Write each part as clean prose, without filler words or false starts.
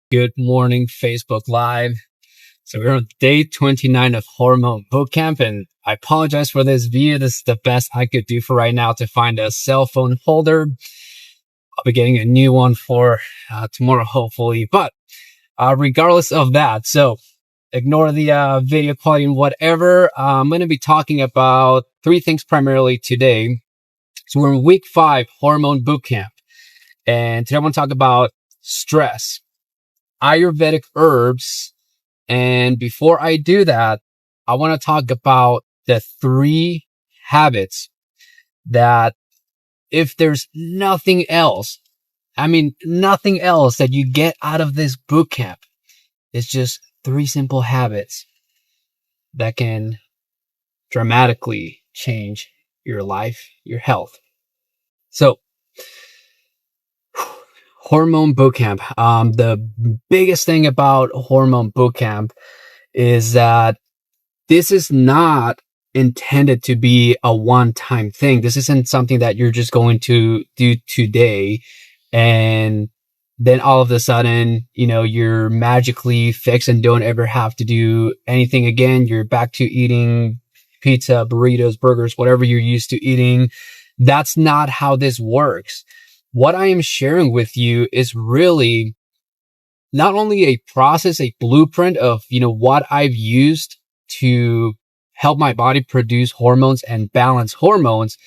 Good morning, Facebook Live. So we're on day 29 of Hormone Bootcamp, and I apologize for this video. This is the best I could do for right now to find a cell phone holder. I'll be getting a new one for tomorrow, hopefully. But regardless of that, so ignore the video quality and whatever. I'm going to be talking about three things primarily today. So we're in week 5, Hormone Bootcamp. And today I want to talk about stress, Ayurvedic herbs. And before I do that, I want to talk about the 3 habits that if there's nothing else, nothing else that you get out of this bootcamp, it's just 3 simple habits that can dramatically change your life, your health. So, Hormone Bootcamp. The biggest thing about Hormone Bootcamp is that this is not intended to be a one-time thing. This isn't something that you're just going to do today and then all of a sudden, you're magically fixed and don't ever have to do anything again. You're back to eating pizza, burritos, burgers, whatever you're used to eating. That's not how this works. What I am sharing with you is really not only a process, a blueprint of, what I've used to help my body produce hormones and balance hormones.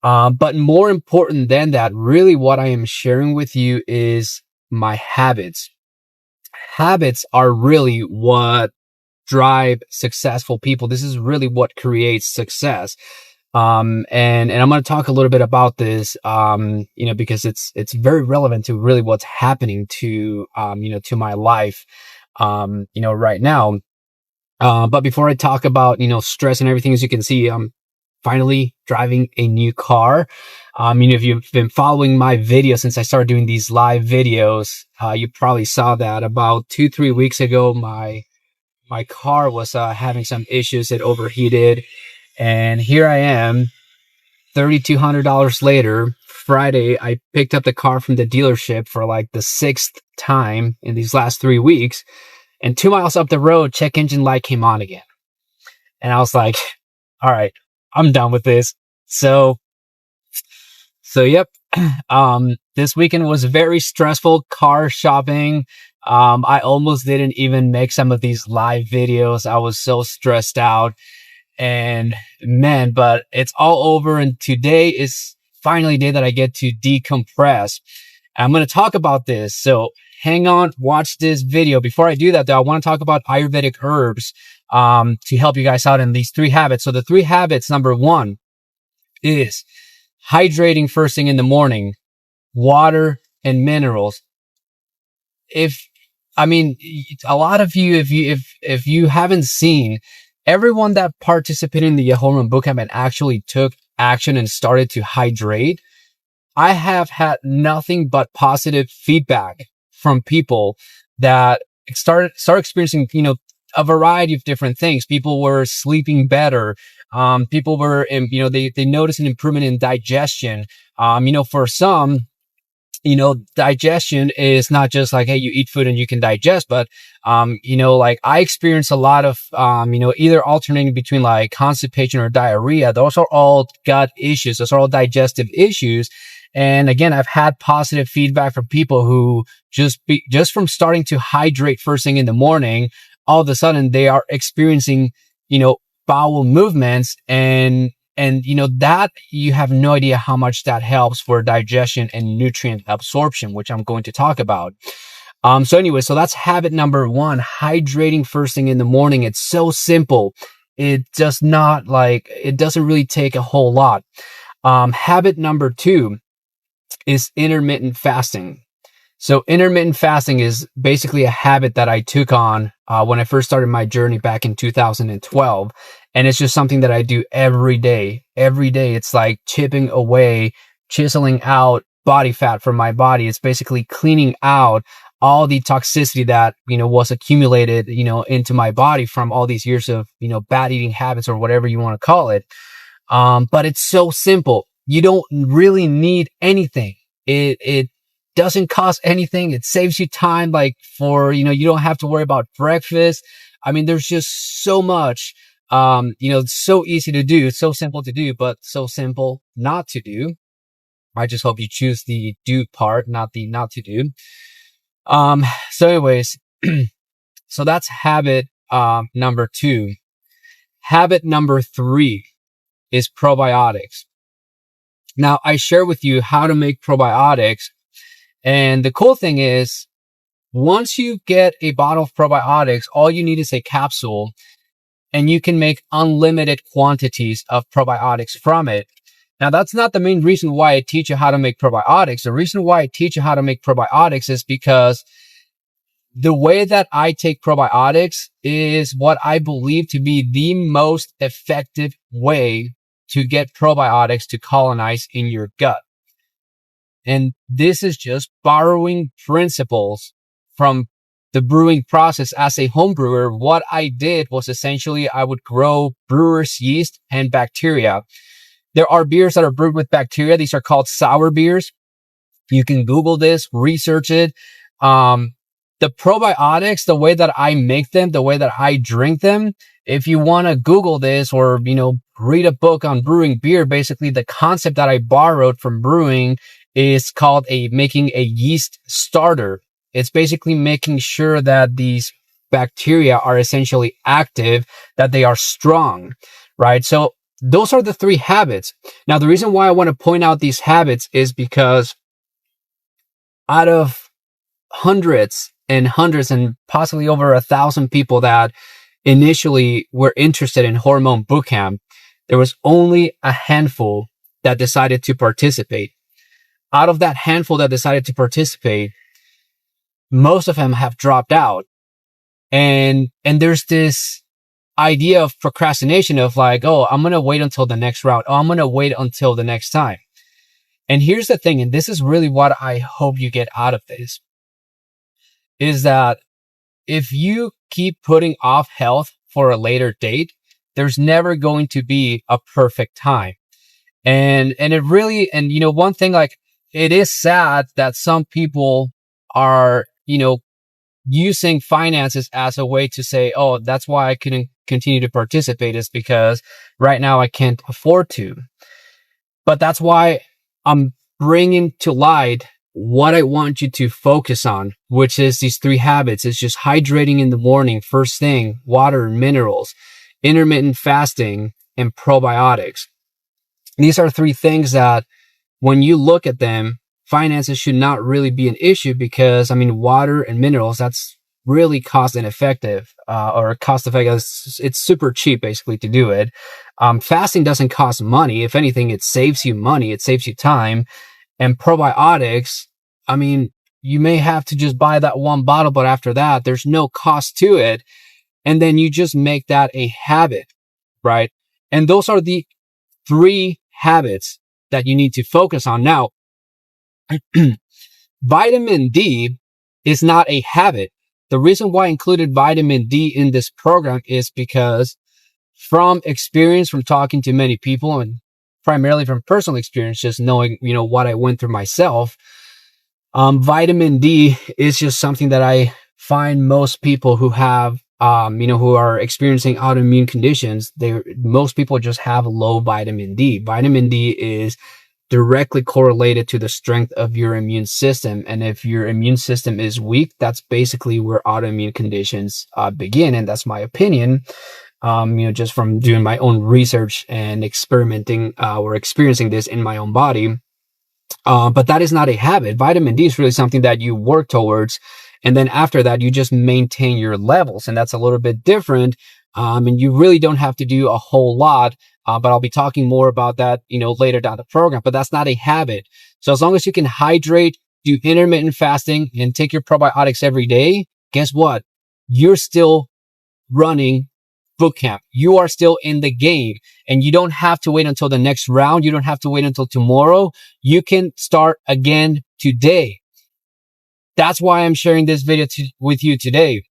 But more important than that, really what I am sharing with you is my habits. Habits are really what drive successful people. This is really what creates success. And I'm going to talk a little bit about this, because it's very relevant to really what's happening to my life, right now. But before I talk about, stress and everything, as you can see, I'm finally driving a new car. If you've been following my video since I started doing these live videos, you probably saw that about 2-3 weeks ago, my car was, having some issues. It overheated. And here I am, $3,200 later. Friday, I picked up the car from the dealership for like the 6th time in these last 3 weeks. And 2 miles up the road, check engine light came on again. And I was like, all right, I'm done with this. So yep. This weekend was very stressful car shopping. I almost didn't even make some of these live videos. I was so stressed out. And man, but it's all over. And today is finally a day that I get to decompress. I'm going to talk about this. So hang on, watch this video. Before I do that though, I want to talk about Ayurvedic herbs, to help you guys out in these 3 habits. So the 3 habits, number 1 is hydrating first thing in the morning, water and minerals. A lot of you, if you haven't seen, everyone that participated in the Hormone Bootcamp and actually took action and started to hydrate, I have had nothing but positive feedback from people that start experiencing, a variety of different things. People were sleeping better. People were, they noticed an improvement in digestion. For some, digestion is not just like, hey, you eat food and you can digest, but, like I experienced a lot of, either alternating between like constipation or diarrhea. Those are all gut issues. Those are all digestive issues. And again, I've had positive feedback from people who just from starting to hydrate first thing in the morning, all of a sudden they are experiencing, bowel movements and that you have no idea how much that helps for digestion and nutrient absorption, which I'm going to talk about. So that's habit number 1, hydrating first thing in the morning. It's so simple. It doesn't really take a whole lot. Habit number 2 is intermittent fasting. So intermittent fasting is basically a habit that I took on when I first started my journey back in 2012. And it's just something that I do every day. Every day, it's like chipping away, chiseling out body fat from my body. It's basically cleaning out all the toxicity that, was accumulated, into my body from all these years of, bad eating habits or whatever you want to call it. But it's so simple. You don't really need anything. It doesn't cost anything. It saves you time, like for, you don't have to worry about breakfast. I mean, there's just so much, it's so easy to do. It's so simple to do, but so simple not to do. I just hope you choose the do part, not the not to do. So anyways, so that's habit, number 2. Habit number 3 is probiotics. Now, I share with you how to make probiotics. And the cool thing is, once you get a bottle of probiotics, all you need is a capsule, and you can make unlimited quantities of probiotics from it. Now, that's not the main reason why I teach you how to make probiotics. The reason why I teach you how to make probiotics is because the way that I take probiotics is what I believe to be the most effective way to get probiotics to colonize in your gut. And this is just borrowing principles from the brewing process. As a home brewer, what I did was essentially I would grow brewer's yeast and bacteria. There are beers that are brewed with bacteria. These are called sour beers. You can Google this, research it. The probiotics, the way that I make them, the way that I drink them, if you want to Google this or, read a book on brewing beer, basically the concept that I borrowed from brewing is called making a yeast starter. It's basically making sure that these bacteria are essentially active, that they are strong, right? So those are the 3 habits. Now, the reason why I want to point out these habits is because out of hundreds and hundreds and possibly over 1,000 people that initially were interested in Hormone Bootcamp, there was only a handful that decided to participate. Out of that handful that decided to participate, most of them have dropped out. And there's this idea of procrastination of like, oh, I'm going to wait until the next round. Oh, I'm going to wait until the next time. And here's the thing, and this is really what I hope you get out of this, is that if you keep putting off health for a later date, there's never going to be a perfect time. And it really, and one thing, like, it is sad that some people are, using finances as a way to say, oh, that's why I couldn't continue to participate, is because right now I can't afford to. But that's why I'm bringing to light what I want you to focus on, which is these 3 habits. It's just hydrating in the morning, first thing, water and minerals, intermittent fasting, and probiotics. These are 3 things that when you look at them, finances should not really be an issue, because water and minerals, that's really cost effective. It's super cheap basically to do it. Fasting doesn't cost money. If anything, it saves you money. It saves you time. And probiotics, you may have to just buy that 1 bottle, but after that, there's no cost to it. And then you just make that a habit, right? And those are the 3 habits that you need to focus on. Now, vitamin D is not a habit. The reason why I included vitamin D in this program is because from experience, from talking to many people, and primarily from personal experience, just knowing, what I went through myself, vitamin D is just something that I find most people who have, who are experiencing autoimmune conditions, most people just have low vitamin D. Vitamin D is directly correlated to the strength of your immune system. And if your immune system is weak, that's basically where autoimmune conditions begin. And that's my opinion, just from doing my own research and experimenting or experiencing this in my own body. But that is not a habit. Vitamin D is really something that you work towards. And then after that, you just maintain your levels. And that's a little bit different. And you really don't have to do a whole lot. But I'll be talking more about that, later down the program. But that's not a habit. So as long as you can hydrate, do intermittent fasting, and take your probiotics every day, guess what? You're still running bootcamp. You are still in the game, and you don't have to wait until the next round. You don't have to wait until tomorrow. You can start again today. That's why I'm sharing this video with you today.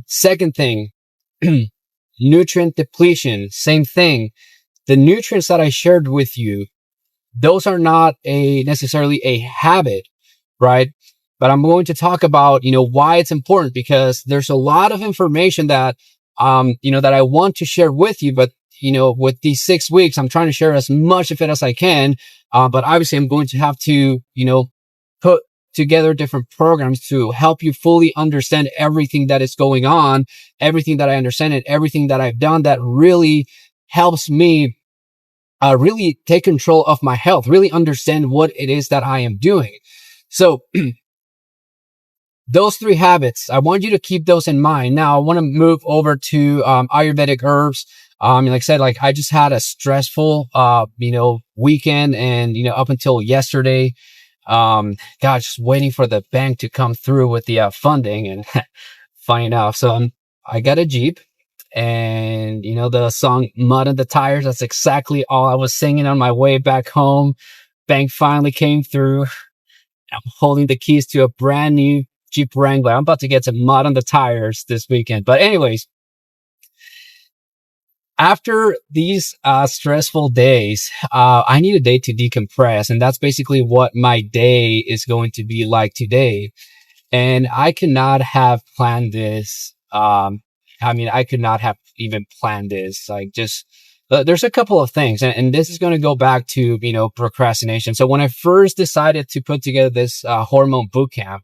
Second thing, nutrient depletion, same thing. The nutrients that I shared with you those are not necessarily a habit, right? But I'm going to talk about, why it's important, because there's a lot of information that, that I want to share with you. But, with these 6 weeks, I'm trying to share as much of it as I can. But obviously I'm going to have to, put together different programs to help you fully understand everything that is going on, everything that I understand, and everything that I've done that really helps me really take control of my health, really understand what it is that I am doing. So those 3 habits, I want you to keep those in mind. Now I want to move over to Ayurvedic herbs. Like I said, I just had a stressful, weekend, and, up until yesterday, just waiting for the bank to come through with the funding, and funny enough. So I got a Jeep, and, the song Mud on the Tires, that's exactly all I was singing on my way back home. Bank finally came through. I'm holding the keys to a brand new Jeep Wrangler. I'm about to get some mud on the tires this weekend. But anyways, after these stressful days, I need a day to decompress. And that's basically what my day is going to be like today. And I could not have planned this. I could not have even planned this. There's a couple of things, and this is going to go back to, procrastination. So when I first decided to put together this hormone bootcamp,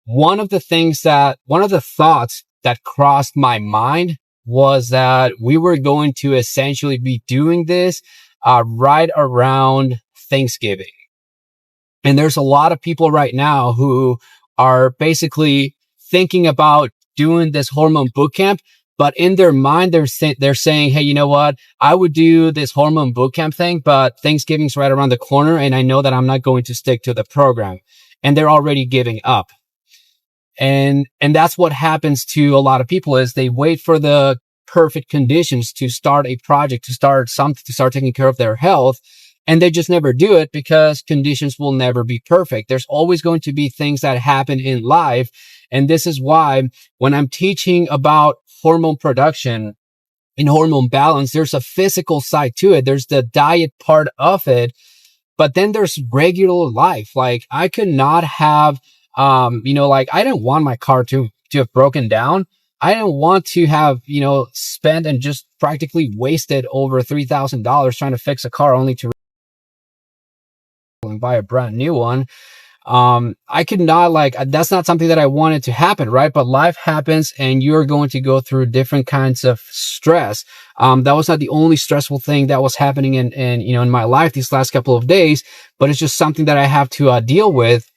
one of the thoughts that crossed my mind was that we were going to essentially be doing this right around Thanksgiving. And there's a lot of people right now who are basically thinking about doing this hormone bootcamp, but in their mind, they're saying, hey, you know what? I would do this hormone bootcamp thing, but Thanksgiving's right around the corner, and I know that I'm not going to stick to the program. And they're already giving up. And that's what happens to a lot of people, is they wait for the perfect conditions to start a project, to start something, to start taking care of their health. And they just never do it because conditions will never be perfect. There's always going to be things that happen in life. And this is why when I'm teaching about hormone production and hormone balance, there's a physical side to it. There's the diet part of it, but then there's regular life. I could not have, I didn't want my car to have broken down. I didn't want to have, spent and just practically wasted over $3,000 trying to fix a car only to buy a brand new one. I could not that's not something that I wanted to happen, right? But life happens, and you're going to go through different kinds of stress. That was not the only stressful thing that was happening in my life these last couple of days, but it's just something that I have to deal with.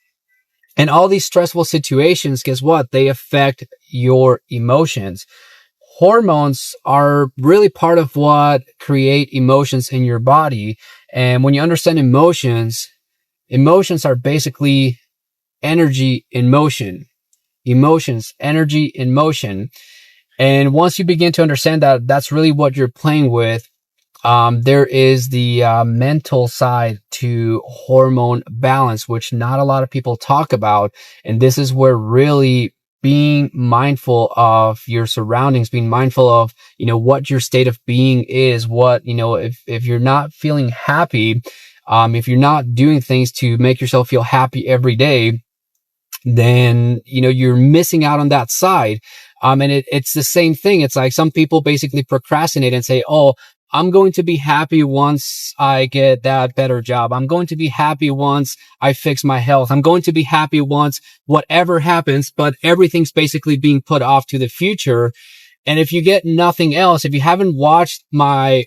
And all these stressful situations, guess what? They affect your emotions. Hormones are really part of what create emotions in your body. And when you understand emotions are basically energy in motion. Emotions, energy in motion. And once you begin to understand that, that's really what you're playing with. There is the mental side to hormone balance, which not a lot of people talk about. And this is where really being mindful of your surroundings, being mindful of, what your state of being is, if you're not feeling happy, if you're not doing things to make yourself feel happy every day, then, you're missing out on that side. And it's the same thing. It's like some people basically procrastinate and say, oh, I'm going to be happy once I get that better job. I'm going to be happy once I fix my health. I'm going to be happy once whatever happens, but everything's basically being put off to the future. And if you get nothing else, if you haven't watched my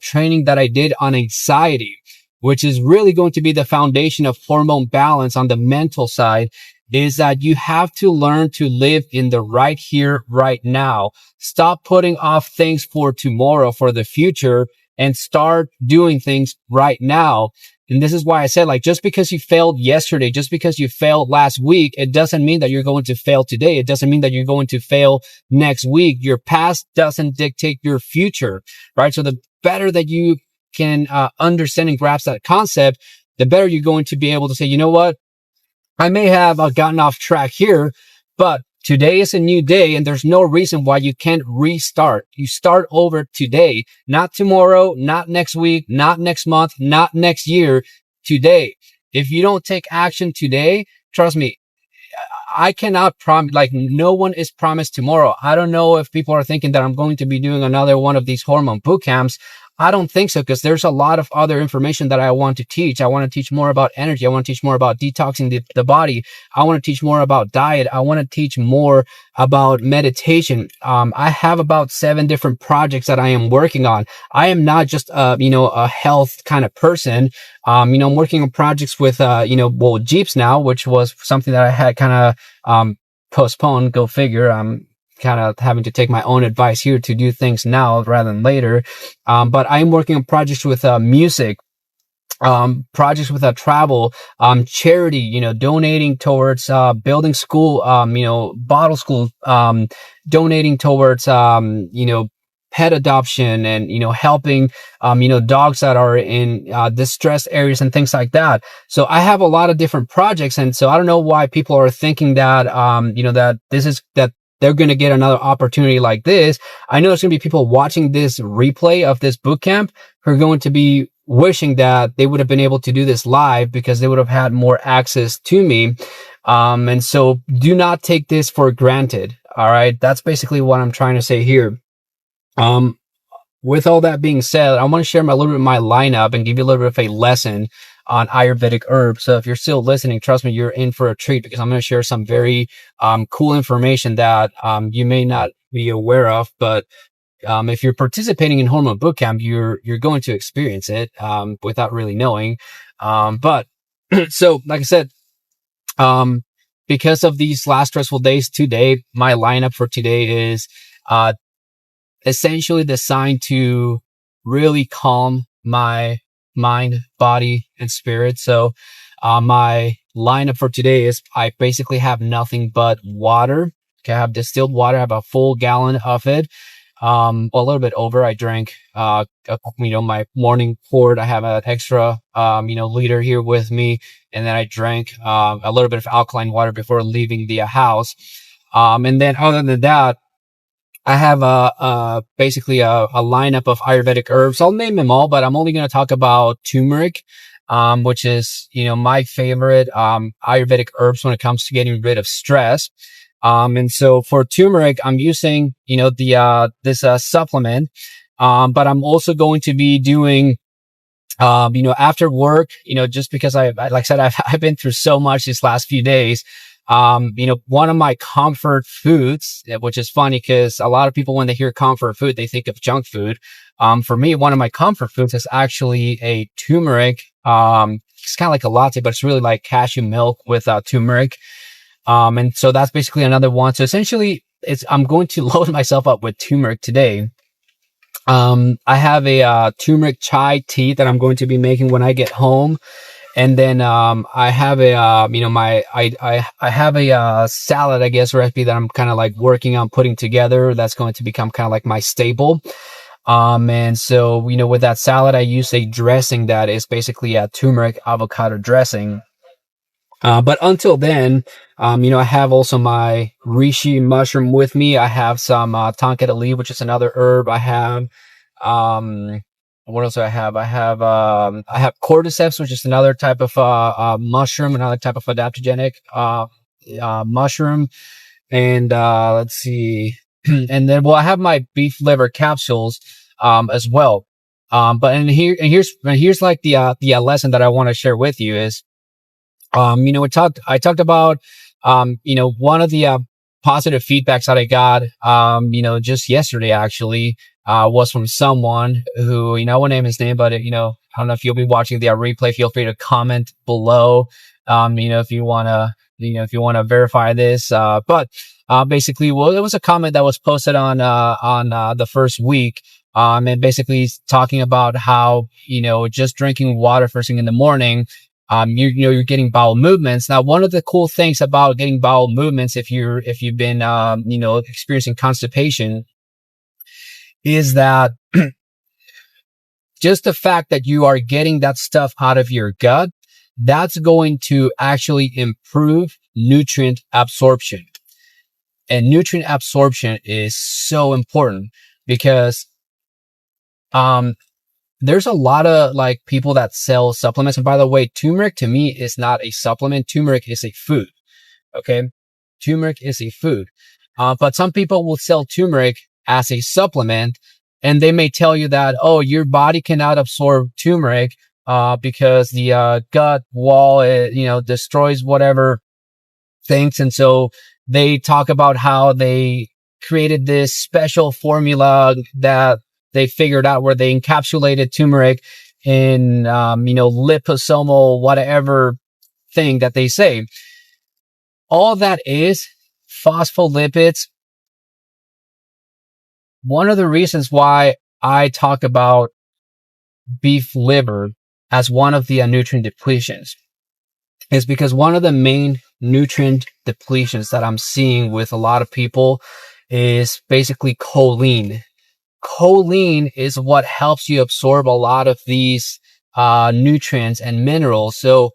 training that I did on anxiety, which is really going to be the foundation of hormone balance on the mental side, is that you have to learn to live in the right here, right now. Stop putting off things for tomorrow, for the future, and start doing things right now. And this is why I said, just because you failed yesterday, just because you failed last week, it doesn't mean that you're going to fail today. It doesn't mean that you're going to fail next week. Your past doesn't dictate your future, right? So the better that you can understand and grasp that concept, the better you're going to be able to say, you know what? I may have gotten off track here, but Today is a new day, and there's no reason why you can't restart. You start over today, not tomorrow, not next week, not next month, not next year, today. If you don't take action today, trust me, I cannot promise, like no one is promised tomorrow. I don't know if people are thinking that I'm going to be doing another one of these hormone boot camps. I don't think so, because there's a lot of other information that I want to teach. I want to teach more about energy. I want to teach more about detoxing the body. I want to teach more about diet. I want to teach more about meditation. I have about 7 different projects that I am working on. I am not just, a health kind of person. I'm working on projects with, Jeeps now, which was something that I had kind of, postponed. Go figure. Kind of having to take my own advice here to do things now rather than later. But I'm working on projects with music, projects with travel, charity, donating towards building school, bottle school, donating towards pet adoption, and helping dogs that are in distressed areas and things like that. So I have a lot of different projects, and so I don't know why people are thinking that that they're going to get another opportunity like this. I know there's going to be people watching this replay of this bootcamp who are going to be wishing that they would have been able to do this live, because they would have had more access to me. And so do not take this for granted. All right. That's basically what I'm trying to say here. With all that being said, I want to share a little bit of my lineup and give you a little bit of a lesson on Ayurvedic herbs. So if you're still listening, trust me, you're in for a treat, because I'm going to share some very cool information that you may not be aware of. But if you're participating in Hormone Bootcamp, you're going to experience it without really knowing. But so, like I said, because of these last stressful days today, my lineup for today is essentially designed to really calm my mind, body, and spirit. So my lineup for today is I basically have nothing but water. Okay, I have distilled water. I have a full gallon of it. A little bit over. I drank my morning quart. I have an extra liter here with me, and then I drank a little bit of alkaline water before leaving the house. And then other than that, I have basically a lineup of Ayurvedic herbs. I'll name them all, but I'm only going to talk about turmeric, which is, my favorite Ayurvedic herbs when it comes to getting rid of stress. And so for turmeric, I'm using, this supplement. But I'm also going to be doing, after work, just because like I said, I've been through so much these last few days. One of my comfort foods, which is funny because a lot of people, when they hear comfort food, they think of junk food. For me, one of my comfort foods is actually a turmeric. It's kind of like a latte, but it's really like cashew milk with turmeric. And so that's basically another one. So essentially I'm going to load myself up with turmeric today. I have a turmeric chai tea that I'm going to be making when I get home. And then I have a I have a salad, I guess, recipe that I'm kind of like working on putting together. That's going to become kind of like my staple. And so with that salad, I use a dressing that is basically a turmeric avocado dressing. But until then, I have also my reishi mushroom with me. I have some tonka leaf, which is another herb. I have what else do I have? I have cordyceps, which is another type of mushroom, another type of adaptogenic mushroom. And let's see. And then I have my beef liver capsules as well. But here's like the lesson that I want to share with you is I talked about one of the positive feedbacks that I got just yesterday actually was from someone who, I won't name his name, but I don't know if you'll be watching the replay. Feel free to comment below, if you want to verify this. But basically, it was a comment that was posted on the first week. And basically talking about how, just drinking water first thing in the morning, you're getting bowel movements. Now, one of the cool things about getting bowel movements, if you've been, experiencing constipation, is that just the fact that you are getting that stuff out of your gut, that's going to actually improve nutrient absorption. And nutrient absorption is so important because, there's a lot of like people that sell supplements. And by the way, turmeric to me is not a supplement. Turmeric is a food. Okay. Turmeric is a food. But some people will sell turmeric as a supplement, and they may tell you that, oh, your body cannot absorb turmeric, because the, gut wall, destroys whatever things. And so they talk about how they created this special formula that they figured out where they encapsulated turmeric in, liposomal, whatever thing that they say. All that is phospholipids. One of the reasons why I talk about beef liver as one of the nutrient depletions is because one of the main nutrient depletions that I'm seeing with a lot of people is basically choline. Choline is what helps you absorb a lot of these nutrients and minerals. So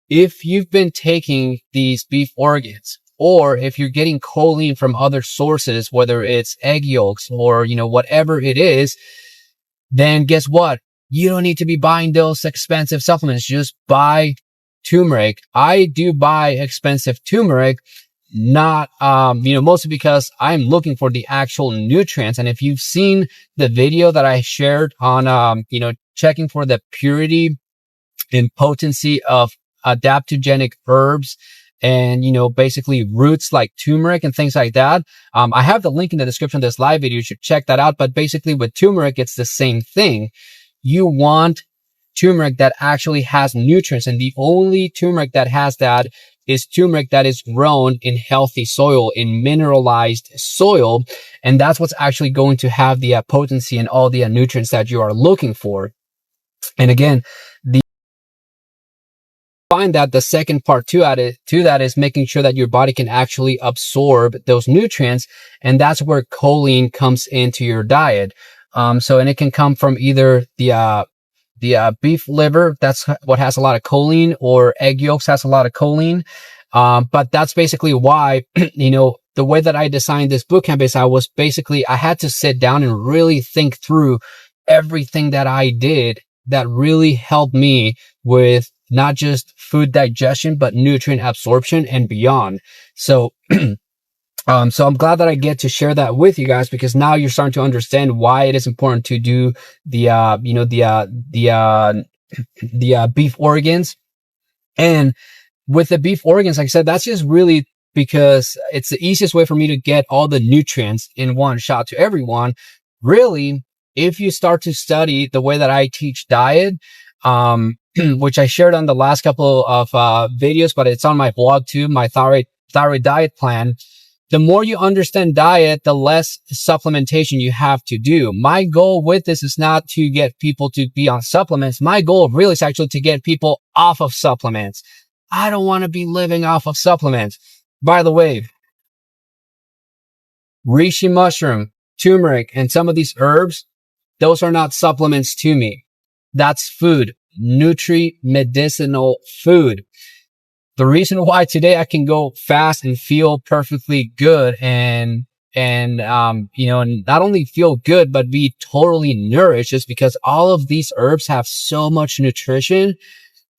if you've been taking these beef organs, or if you're getting choline from other sources, whether it's egg yolks or, whatever it is, then guess what? You don't need to be buying those expensive supplements. Just buy turmeric. I do buy expensive turmeric, not, mostly because I'm looking for the actual nutrients. And if you've seen the video that I shared on, checking for the purity and potency of adaptogenic herbs and, basically roots like turmeric and things like that. I have the link in the description of this live video. You should check that out. But basically with turmeric, it's the same thing. You want turmeric that actually has nutrients. And the only turmeric that has that is turmeric that is grown in healthy soil, in mineralized soil. And that's what's actually going to have the potency and all the nutrients that you are looking for. And again, find that the second part to that is making sure that your body can actually absorb those nutrients. And that's where choline comes into your diet. And it can come from either the beef liver, that's what has a lot of choline, or egg yolks has a lot of choline. But that's basically why, the way that I designed this bootcamp is I had to sit down and really think through everything that I did that really helped me with not just food digestion, but nutrient absorption and beyond. So, so I'm glad that I get to share that with you guys, because now you're starting to understand why it is important to do the beef organs. And with the beef organs, like I said, that's just really because it's the easiest way for me to get all the nutrients in one shot to everyone. Really, if you start to study the way that I teach diet, which I shared on the last couple of videos, but it's on my blog too, my thyroid diet plan. The more you understand diet, the less supplementation you have to do. My goal with this is not to get people to be on supplements. My goal really is actually to get people off of supplements. I don't want to be living off of supplements. By the way, reishi mushroom, turmeric, and some of these herbs, those are not supplements to me. That's food, medicinal food. The reason why today I can go fast and feel perfectly good and not only feel good, but be totally nourished is because all of these herbs have so much nutrition.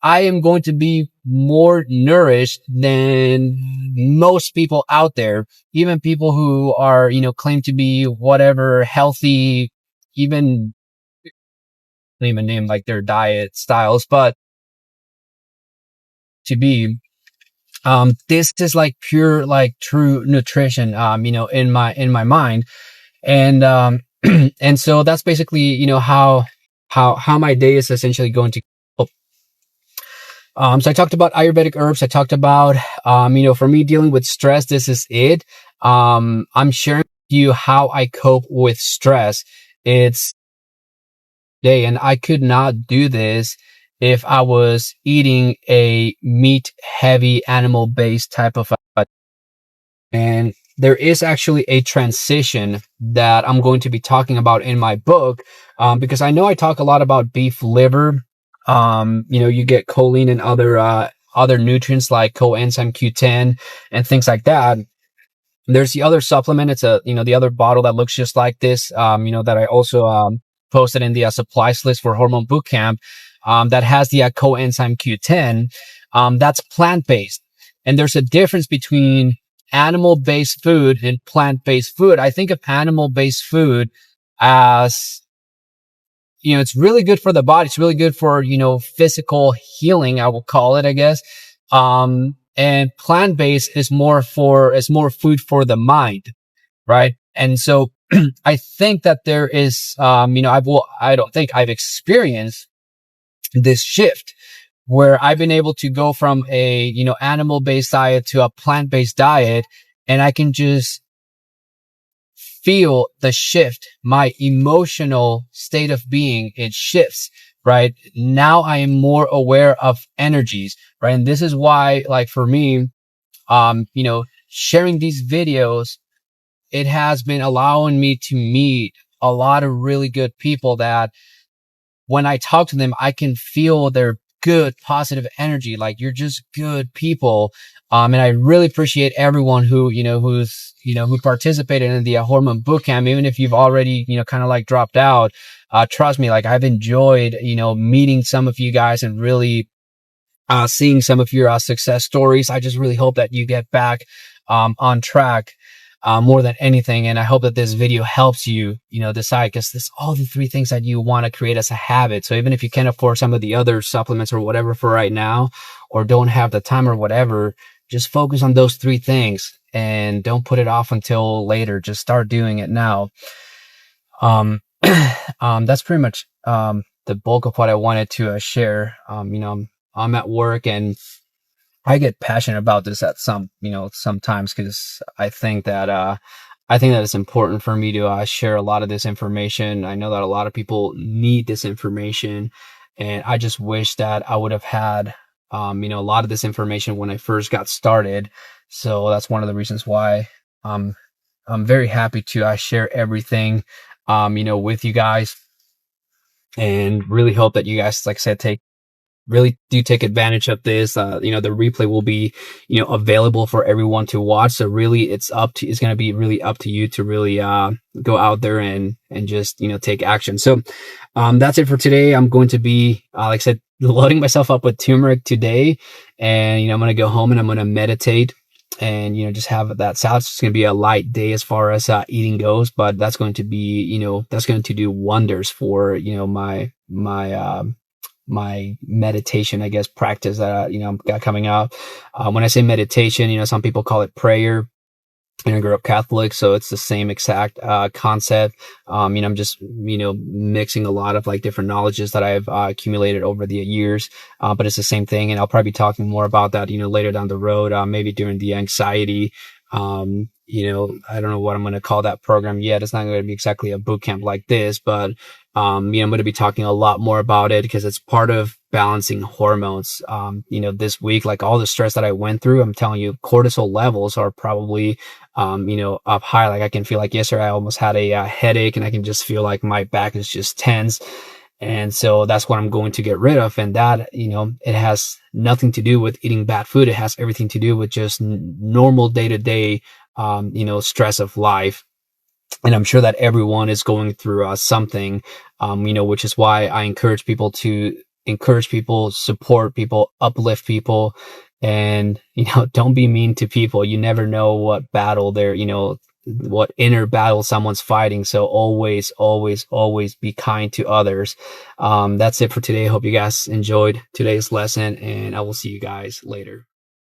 I am going to be more nourished than most people out there, even people who are, claim to be whatever healthy, even name like their diet styles, but to be, this is like pure, like true nutrition, in my mind. And, and so that's basically, how my day is essentially going to go. So I talked about Ayurvedic herbs. I talked about, for me dealing with stress, this is it. I'm sharing with you how I cope with stress. It's day, and I could not do this if I was eating a meat heavy animal based type of, and there is actually a transition that I'm going to be talking about in my book, because I know I talk a lot about beef liver. You get choline and other nutrients like coenzyme Q10 and things like that. There's the other supplement. It's the other bottle that looks just like this, that I also, posted in the supplies list for Hormone Bootcamp, that has the coenzyme Q10. That's plant-based. And there's a difference between animal-based food and plant-based food. I think of animal-based food as, it's really good for the body. It's really good for, physical healing, I will call it, I guess. And plant-based is more food for the mind, right? And so I think that there is, I don't think I've experienced this shift where I've been able to go from a, animal-based diet to a plant-based diet, and I can just feel the shift. My emotional state of being, it shifts, right? Now I am more aware of energies, right? And this is why, like for me, sharing these videos, it has been allowing me to meet a lot of really good people that when I talk to them, I can feel their good, positive energy. Like, you're just good people. And I really appreciate everyone who participated in the Hormone Bootcamp, even if you've already, kind of like dropped out. Trust me, like I've enjoyed, meeting some of you guys and really, seeing some of your success stories. I just really hope that you get back, on track. More than anything. And I hope that this video helps you, decide, because this all the 3 things that you want to create as a habit. So even if you can't afford some of the other supplements or whatever for right now, or don't have the time or whatever, just focus on those 3 things and don't put it off until later. Just start doing it now. That's pretty much, the bulk of what I wanted to share. I'm at work and I get passionate about this at sometimes, because I think that it's important for me to share a lot of this information. I know that a lot of people need this information, and I just wish that I would have had, a lot of this information when I first got started. So that's one of the reasons why I'm very happy to share everything, with you guys, and really hope that you guys, like I said, really do take advantage of this. The replay will be, available for everyone to watch. So really it's going to be really up to you to really, go out there and just, take action. So, that's it for today. I'm going to be, like I said, loading myself up with turmeric today, and, I'm going to go home and I'm going to meditate and, just have that salad. It's going to be a light day as far as, eating goes, but that's going to be, that's going to do wonders for, my meditation, I guess, practice that, got coming up. When I say meditation, some people call it prayer. I grew up Catholic, so it's the same exact, concept. I'm just, mixing a lot of like different knowledges that I've, accumulated over the years. But it's the same thing. And I'll probably be talking more about that, later down the road, maybe during the anxiety. I don't know what I'm going to call that program yet. It's not going to be exactly a boot camp like this, but, I'm going to be talking a lot more about it because it's part of balancing hormones. This week, like all the stress that I went through, I'm telling you, cortisol levels are probably, up high. Like I can feel like yesterday I almost had a headache, and I can just feel like my back is just tense. And so that's what I'm going to get rid of. And that, it has nothing to do with eating bad food. It has everything to do with just normal day to day, stress of life. And I'm sure that everyone is going through something, which is why I encourage people, support people, uplift people, and, don't be mean to people. You never know what battle they're, what inner battle someone's fighting. So always, always, always be kind to others. That's it for today. Hope you guys enjoyed today's lesson, and I will see you guys later.